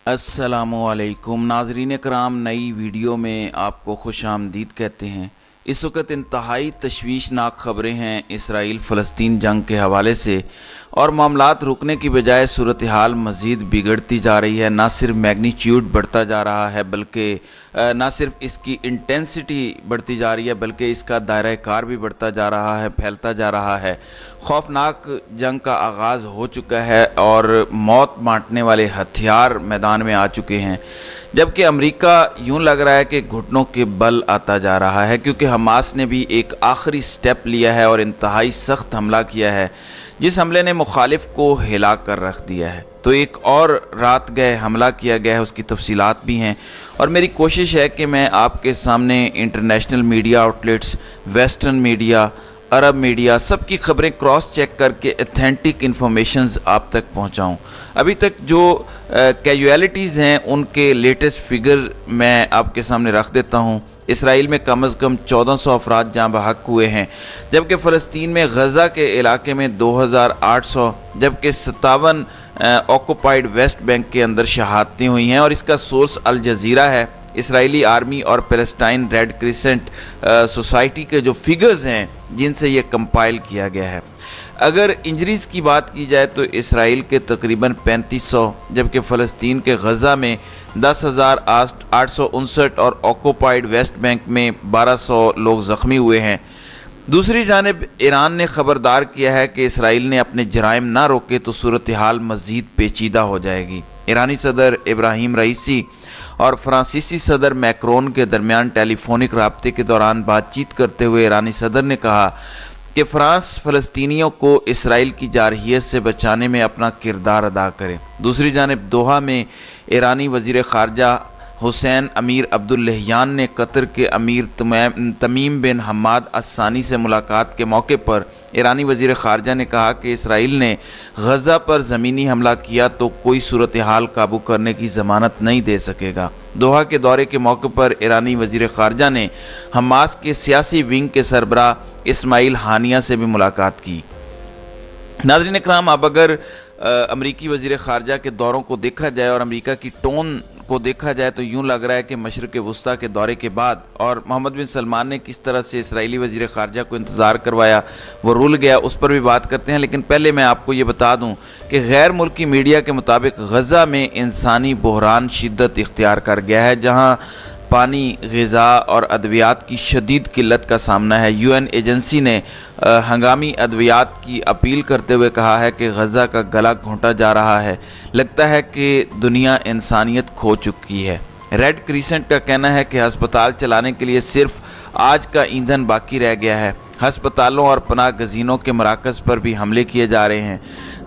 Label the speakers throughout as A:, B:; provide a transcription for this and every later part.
A: अस्सलामुअलैकुम नाज़रीन कराम, नई वीडियो में आपको खुश आमदीद कहते हैं। इस वक्त इंतहाई तशवीशनाक ख़बरें हैं इसराइल फ़लस्तीन जंग के हवाले से, और मामलात रुकने की बजाय सूरत हाल मज़ीद बिगड़ती जा रही है। ना सिर्फ मैग्नीट्यूड बढ़ता जा रहा है, बल्कि ना सिर्फ इसकी इंटेंसिटी बढ़ती जा रही है, बल्कि इसका दायरा कार भी बढ़ता जा रहा है, फैलता जा रहा है। खौफनाक जंग का आगाज़ हो चुका है और मौत बांटने वाले हथियार मैदान में आ चुके हैं, जबकि अमेरिका यूं लग रहा है कि घुटनों के बल आता जा रहा है, क्योंकि हमास ने भी एक आखिरी स्टेप लिया है और इंतहाई सख्त हमला किया है, जिस हमले ने मुखालिफ को हिला कर रख दिया है। तो एक और रात गए हमला किया गया है, उसकी तफसीलात भी हैं, और मेरी कोशिश है कि मैं आपके सामने international media outlets, western media, अरब मीडिया, सब की खबरें क्रॉस चेक करके अथेंटिक इन्फॉर्मेशंस आप तक पहुंचाऊं। अभी तक जो कैजुअलिटीज़ हैं उनके लेटेस्ट फिगर मैं आपके सामने रख देता हूं। इसराइल में कम अज़ कम 1400 अफराद जाँ बहक हुए हैं, जबकि फ़लस्तीन में गज़ा के इलाके में 2800, जबकि 57 ऑक्युपाइड वेस्ट बैंक के अंदर शहादतें हुई हैं, और इसका सोर्स अल जज़ीरा है। इसराइली आर्मी और पैलेस्टाइन रेड क्रिसेंट सोसाइटी के जो फिगर्स हैं जिनसे ये कंपाइल किया गया है। अगर इंजरीज़ की बात की जाए तो इसराइल के तकरीबन 3500, जबकि फ़लस्तीन के गज़ा में 10,859 और ऑक्युपाइड वेस्ट बैंक में 1200 लोग ज़ख्मी हुए हैं। दूसरी जानिब ईरान ने ख़बरदार किया है कि इसराइल ने अपने जराइम ना रोके तो सूरत हाल मज़ीद पेचीदा हो जाएगी। ईरानी सदर इब्राहिम रईसी और फ्रांसीसी सदर मैक्रोन के दरमियान टेलीफोनिक राब्ते के दौरान बातचीत करते हुए ईरानी सदर ने कहा कि फ़्रांस फ़लस्तीनियों को इसराइल की जारहियत से बचाने में अपना किरदार अदा करे। दूसरी जानिब दोहा में ईरानी वज़ीर ख़ारजा हुसैन अमीर अब्दुल्लहियान ने कतर के अमीर तमीम बिन हम्माद अस्सानी से मुलाकात के मौके पर ईरानी वज़ीर ख़ारजा ने कहा कि इसराइल ने गज़ा पर ज़मीनी हमला किया तो कोई सूरत हाल काबू करने की ज़मानत नहीं दे सकेगा। दोहा के दौरे के मौके पर ईरानी वज़ीर ख़ारजा ने हमास के सियासी विंग के सरबराह इस्माइल हानिया से भी मुलाकात की। नाज़रीन इकराम, अब अगर अमरीकी वज़ीर ख़ारजा के दौरों को देखा जाए और अमेरिका की टोन को देखा जाए तो यूं लग रहा है कि मशरिक़ वुस्ता के दौरे के बाद और मोहम्मद बिन सलमान ने किस तरह से इसराइली वज़ीर ख़ारजा को इंतज़ार करवाया, वो रुल गया, उस पर भी बात करते हैं। लेकिन पहले मैं आपको ये बता दूं कि गैर मुल्की मीडिया के मुताबिक गज़ा में इंसानी बहरान शिद्दत इख्तियार कर गया है, जहाँ पानी, ग़िज़ा और अद्वियात की शदीद किल्लत का सामना है। यूएन एजेंसी ने हंगामी अद्वियात की अपील करते हुए कहा है कि गज़ा का गला घोंटा जा रहा है। लगता है कि दुनिया इंसानियत खो चुकी है। रेड क्रिसेंट का कहना है कि अस्पताल चलाने के लिए सिर्फ आज का ईंधन बाकी रह गया है। हस्पतालों और पनाह गज़ीनों के मराकज़ पर भी हमले किए जा रहे हैं।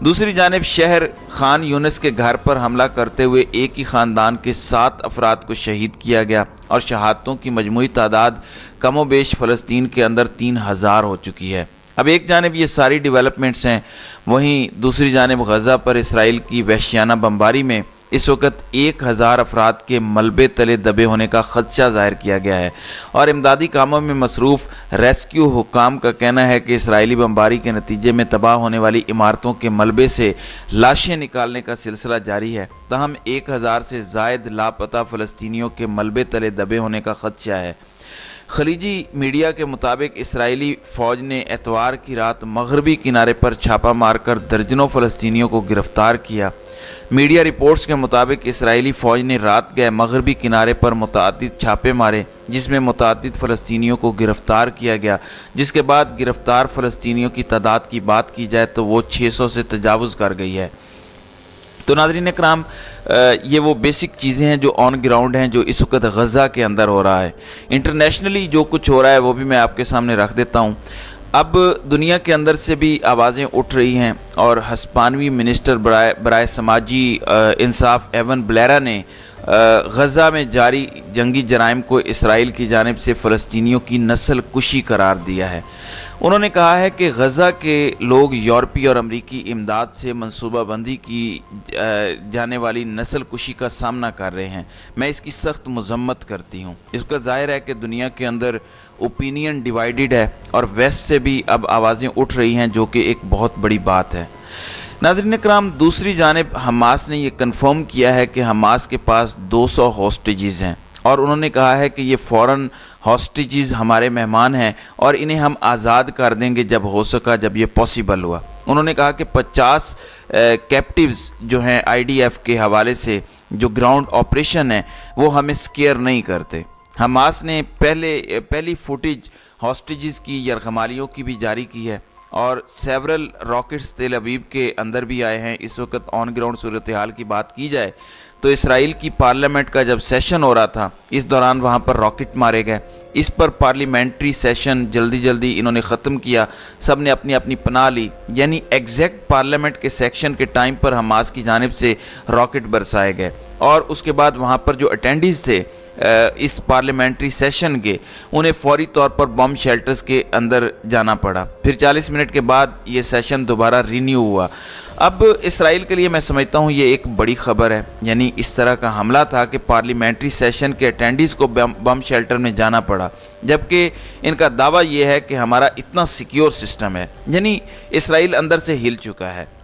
A: दूसरी जानिब शहर खान यूनिस के घर पर हमला करते हुए एक ही ख़ानदान के 7 अफराद को शहीद किया गया, और शहादतों की मजमूई तादाद कमोबेश फ़लस्तीन के अंदर 3000 हो चुकी है। अब एक जानिब ये सारी डेवलपमेंट्स हैं, वहीं दूसरी जानिब गज़ा पर इसराइल की वहशियाना बमबारी में इस वक्त 1000 अफराद के मलबे तले दबे होने का खदशा ज़ाहिर किया गया है, और इमदादी कामों में मसरूफ़ रेस्क्यू हुकाम का कहना है कि इसराइली बमबारी के नतीजे में तबाह होने वाली इमारतों के मलबे से लाशें निकालने का सिलसिला जारी है। तहम 1000 से ज़ायद लापता फ़लस्तीनियों के मलबे तले दबे होने का खदशा है। खलीजी मीडिया के मुताबिक इसराइली फ़ौज ने एतवार की रात मगरबी किनारे पर छापा मारकर दर्जनों फ़लस्तीनियों को गिरफ़्तार किया। मीडिया रिपोर्ट्स के मुताबिक इसराइली फ़ौज ने रात गए मगरबी किनारे पर मुतअद्दिद छापे मारे, जिसमें मुतअद्दिद फ़लस्तीनियों को गिरफ़्तार किया गया, जिसके बाद गिरफ़्तार फ़लस्तीनियों की तादाद की बात की जाए तो वो 600 से तजावुज़ कर गई है। तो नाज़रीन इकराम, ये वो बेसिक चीज़ें हैं जो ऑन ग्राउंड हैं, जो इस वक्त गज़ा के अंदर हो रहा है। इंटरनेशनली जो कुछ हो रहा है वो भी मैं आपके सामने रख देता हूँ। अब दुनिया के अंदर से भी आवाज़ें उठ रही हैं, और हस्पानवी मिनिस्टर बराए समाजी इंसाफ एवन ब्लेरा ने गज़ा में जारी जंगी जराइम को इसराइल की जानिब से फ़लस्तीनियों की नस्ल कुशी करार दिया है। उन्होंने कहा है कि गज़ा के लोग यूरोपी और अमरीकी इमदाद से मनसूबाबंदी की जाने वाली नस्ल कुशी का सामना कर रहे हैं। मैं इसकी सख्त मज़म्मत करती हूँ। इसका ज़ाहिर है कि दुनिया के अंदर ओपिनियन डिवाइडेड है, और वेस्ट से भी अब आवाज़ें उठ रही हैं, जो कि एक बहुत बड़ी बात है। नाज़रीन इकराम, दूसरी जानिब हमास ने ये कन्फर्म किया है कि हमास के पास 200 हॉस्टेजेस हैं और उन्होंने कहा है कि ये फ़ौरन हॉस्टेजेस हमारे मेहमान हैं और इन्हें हम आज़ाद कर देंगे जब हो सका, जब ये पॉसिबल हुआ। उन्होंने कहा कि 50 कैप्टिव्स जो हैं IDF के हवाले से जो ग्राउंड ऑपरेशन है वो हमें स्केयर नहीं करते। हमास ने पहली फुटेज हॉस्टेजेस की यरगमालियों की भी जारी की है और सेवरल रॉकेट्स तेल अवीव के अंदर भी आए हैं। इस वक्त ऑन ग्राउंड सूरत हाल की बात की जाए तो इसराइल की पार्लियामेंट का जब सेशन हो रहा था, इस दौरान वहाँ पर रॉकेट मारे गए। इस पर पार्लियामेंट्री सेशन जल्दी इन्होंने ख़त्म किया, सब ने अपनी अपनी पनाह ली, यानी एग्जैक्ट पार्लियामेंट के सेक्शन के टाइम पर हमास की जानिब से रॉकेट बरसाए गए और उसके बाद वहाँ पर जो अटेंडीज़ थे इस पार्लियामेंट्री सेशन के, उन्हें फौरी तौर पर बम शेल्टर्स के अंदर जाना पड़ा। फिर 40 मिनट के बाद ये सेशन दोबारा रीन्यू हुआ। अब इसराइल के लिए मैं समझता हूँ ये एक बड़ी ख़बर है, यानी इस तरह का हमला था कि पार्लियामेंट्री सेशन के अटेंडीज़ को बम शेल्टर में जाना पड़ा, जबकि इनका दावा ये है कि हमारा इतना सिक्योर सिस्टम है, यानी इसराइल अंदर से हिल चुका है।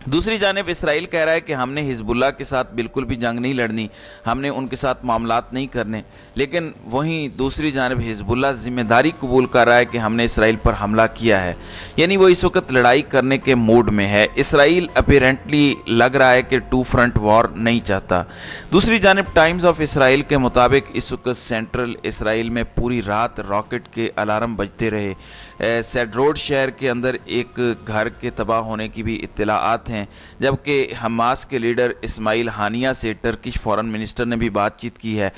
A: दूसरी जानिब इसराइल कह रहा है कि हमने हिजबुल्लाह के साथ बिल्कुल भी जंग नहीं लड़नी, हमने उनके साथ मामलात नहीं करने, लेकिन वहीं दूसरी जानिब हिजबुल्लाह ज़िम्मेदारी कबूल कर रहा है कि हमने इसराइल पर हमला किया है, यानी वो इस वक्त लड़ाई करने के मूड में है। इसराइल अपीरेंटली लग रहा है कि 2 फ्रंट वॉर नहीं चाहता। दूसरी जानिब टाइम्स ऑफ इसराइल के मुताबिक इस वक्त सेंट्रल इसराइल में पूरी रात रॉकेट के अलार्म बजते रहे। सेड्रोड शहर के अंदर एक घर के तबाह होने की भी इत्तलाआत हैं, जबकि हमास के लीडर इस्माइल हानिया से टर्किश फॉरेन मिनिस्टर ने भी बातचीत की है।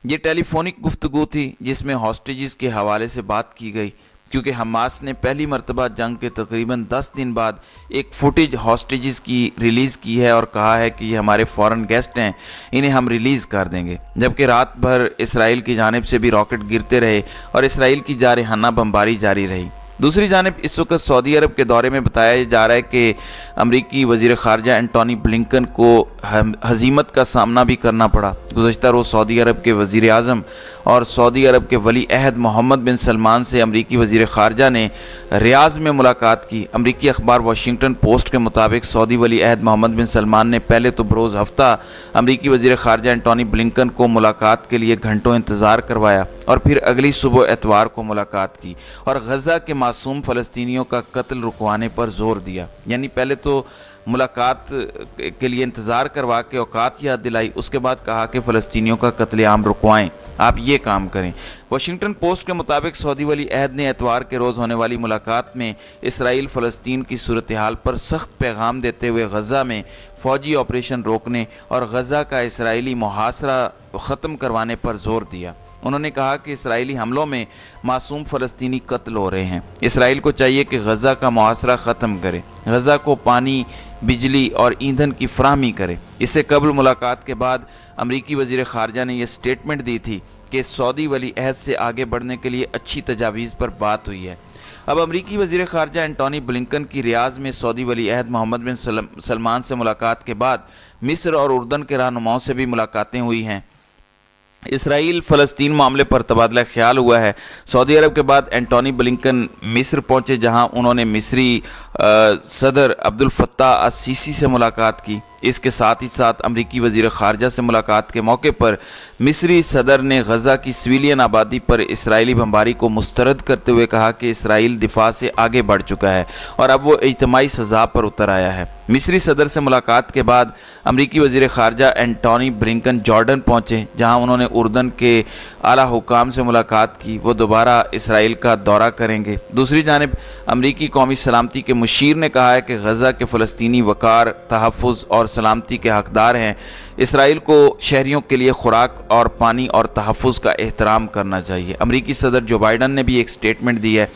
A: ये टेलीफोनिक गुफ्तगू थी जिसमें हॉस्टेजेस के हवाले से बात की गई, क्योंकि हमास ने पहली मरतबा जंग के तकरीबन 10 दिन बाद एक फुटेज हॉस्टेजेस की रिलीज़ की है और कहा है कि ये हमारे फॉरेन गेस्ट हैं, इन्हें हम रिलीज़ कर देंगे। जबकि रात भर इसराइल की जानिब से भी रॉकेट गिरते रहे और इसराइल की जारहाना बमबारी जारी रही। दूसरी जानिब इस वक्त सऊदी अरब के दौरे में बताया जा रहा है कि अमरीकी वज़ीर ख़ारजा एंटोनी ब्लिंकन को हज़ीमत का सामना भी करना पड़ा। गुज़श्ता रोज़ सऊदी अरब के वज़ीर आज़म और सऊदी अरब के वली अहद मोहम्मद बिन सलमान से अमरीकी वज़ीर ख़ारजा ने रियाज़ में मुलाकात की। अमरीकी अखबार वाशिंगटन पोस्ट के मुताबिक सऊदी वली अहद मोहम्मद बिन सलमान ने पहले तो बरोज़ हफ्ता अमरीकी वज़ीर ख़ारजा एंटोनी ब्लिंकन को मुलाकात के लिए घंटों इंतज़ार करवाया और फिर अगली सुबह एतवार को मुलाकात की और गज़ा के मासूम फ़लस्तीनियों का कत्ल रुकवाने पर जोर दिया। यानी पहले तो मुलाकात के लिए इंतज़ार करवा के औकात याद दिलाई, उसके बाद कहा कि फ़लस्तीनियों का कत्लेआम रुकवाएं, आप ये काम करें। वाशिंगटन पोस्ट के मुताबिक सऊदी वली अहद ने एतवार के रोज़ होने वाली मुलाकात में इसराइल फ़लस्तीन की सूरत हाल पर सख्त पैगाम देते हुए गज़ा में फ़ौजी ऑपरेशन रोकने और गज़ा का इसराइली मुहासरा ख़त्म करवाने पर जोर दिया। उन्होंने कहा कि इसराइली हमलों में मासूम फ़लस्तीनी कत्ल हो रहे हैं। इसराइल को चाहिए कि गज़ा का मुहासरा ख़त्म करे, गज़ा को पानी, बिजली और ईंधन की फराहमी करे। इससे कबल मुलाकात के बाद अमरीकी वज़ीर ख़ारजा ने यह स्टेटमेंट दी थी कि सऊदी वली अहद से आगे बढ़ने के लिए अच्छी तजावीज़ पर बात हुई है। अब अमरीकी वज़ीर ख़ारजा एंटोनी ब्लिंकन की रियाज़ में सऊदी वली अहद मोहम्मद बिन सलमान से मुलाकात के बाद मिस्र और उर्दन के रहनुमाओं से भी मुलाकातें हुई हैं। इसराइल फ़लस्तीन मामले पर तबादला ख्याल हुआ है। सऊदी अरब के बाद एंटोनी ब्लिंकन मिस्र पहुंचे, जहां उन्होंने मिस्री सदर अब्दुल फत्ताह अस-सीसी से मुलाकात की। इसके साथ ही साथ अमरीकी वज़ीर ख़ारजा से मुलाकात के मौके पर मिस्री सदर ने गज़ा की सिविलियन आबादी पर इसराइली बमबारी को मुस्तरद करते हुए कहा कि इसराइल दिफा से आगे बढ़ चुका है और अब वो इज्तिमाई सज़ा पर उतर आया है। मिस्री सदर से मुलाकात के बाद अमरीकी वज़ीर ख़ारजा एंटोनी ब्लिंकन जॉर्डन पहुँचे, जहाँ उन्होंने उर्दन के आला हुकाम से मुलाकात की। वो दोबारा इसराइल का दौरा करेंगे। दूसरी जानिब अमरीकी कौमी सलामती के मुशीर ने कहा है कि गज़ा के फ़लस्तीनी वक़ार, तहफ़्फ़ुज़ और सलामती के हकदार हैं। इसराइल को शहरियों के लिए खुराक और पानी और तहफ़्फ़ुज़ का एहतराम करना चाहिए। अमरीकी सदर जो बाइडन ने भी एक स्टेटमेंट दी है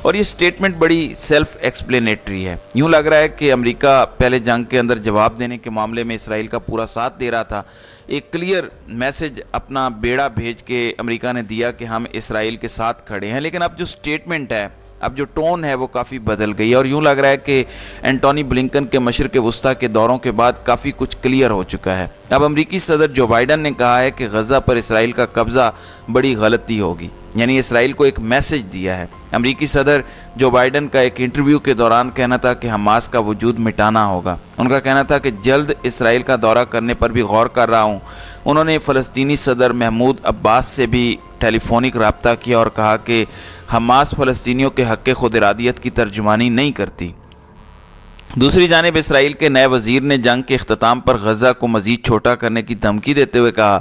A: और ये स्टेटमेंट बड़ी सेल्फ एक्सप्लेनेटरी है। यूँ लग रहा है कि अमेरिका पहले जंग के अंदर जवाब देने के मामले में इसराइल का पूरा साथ दे रहा था। एक क्लियर मैसेज अपना बेड़ा भेज के अमेरिका ने दिया कि हम इसराइल के साथ खड़े हैं, लेकिन अब जो स्टेटमेंट है अब जो टोन है वो काफ़ी बदल गई है और यूँ लग रहा है कि एंटोनी ब्लिंकन के मशरिक़ वस्ता के दौरों के बाद काफ़ी कुछ क्लियर हो चुका है। अब अमरीकी सदर जो बाइडन ने कहा है कि गज़ा पर इसराइल का कब्ज़ा बड़ी गलती होगी, यानी इसराइल को एक मैसेज दिया है। अमरीकी सदर जो बाइडन का एक इंटरव्यू के दौरान कहना था कि हमास का वजूद मिटाना होगा। उनका कहना था कि जल्द इसराइल का दौरा करने पर भी गौर कर रहा हूँ। उन्होंने फ़लस्तीनी सदर महमूद अब्बास से भी टेलीफोनिक रब्ता किया और कहा कि हमास फ़लस्तीनियों के हक़ खुद इरादियत की तर्जुमानी नहीं करती। दूसरी जानिब इसराइल के नए वज़ीर ने जंग के अख्ताम पर गज़ा को मज़ीद छोटा करने की धमकी देते हुए कहा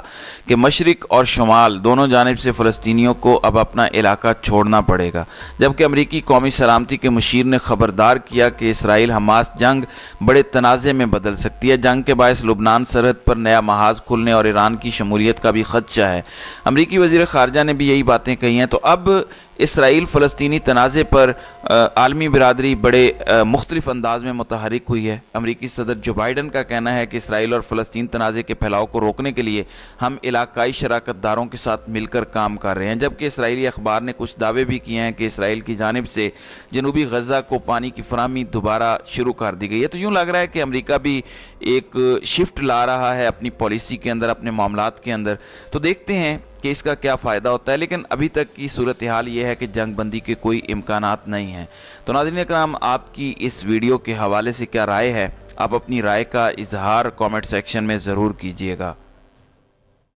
A: कि मशरिक़ और शुमाल दोनों जानिब से फ़लस्तीनियों को अब अपना इलाका छोड़ना पड़ेगा। जबकि अमरीकी कौमी सलामती के मुशीर ने ख़बरदार किया कि इसराइल हमास जंग बड़े तनाज़े में बदल सकती है। जंग के बायस लुबनान सरहद पर नया महाज खुलने और ईरान की शमूलियत का भी ख़दशा है। अमरीकी वज़ीर ख़ारजा ने भी यही बातें कही हैं। तो अब इसराइल फ़लस्तीनी तनाज़े पर आलमी बिरादरी बड़े मुख्तलिफ़ अंदाज में मुतहरिक हुई है। अमरीकी सदर जो बाइडन का कहना है कि इसराइल और फ़लस्तीन तनाज़े के फैलाव को रोकने के लिए हम इलाकाई शराकतदारों के साथ मिलकर काम कर रहे हैं, जबकि इसराइली अखबार ने कुछ दावे भी किए हैं कि इसराइल की जानिब से जनूबी गज़ा को पानी की फराहमी दोबारा शुरू कर दी गई है। तो यूँ लग रहा है कि अमरीका भी एक शिफ्ट ला रहा है अपनी पॉलिसी के अंदर, अपने मामलात के अंदर। तो देखते हैं कि इसका क्या फ़ायदा होता है, लेकिन अभी तक की सूरत हाल ये है कि जंग बंदी के कोई इम्कानात नहीं हैं। तो नाज़रीन इकराम, आपकी इस वीडियो के हवाले से क्या राय है? आप अपनी राय का इजहार कमेंट सेक्शन में ज़रूर कीजिएगा।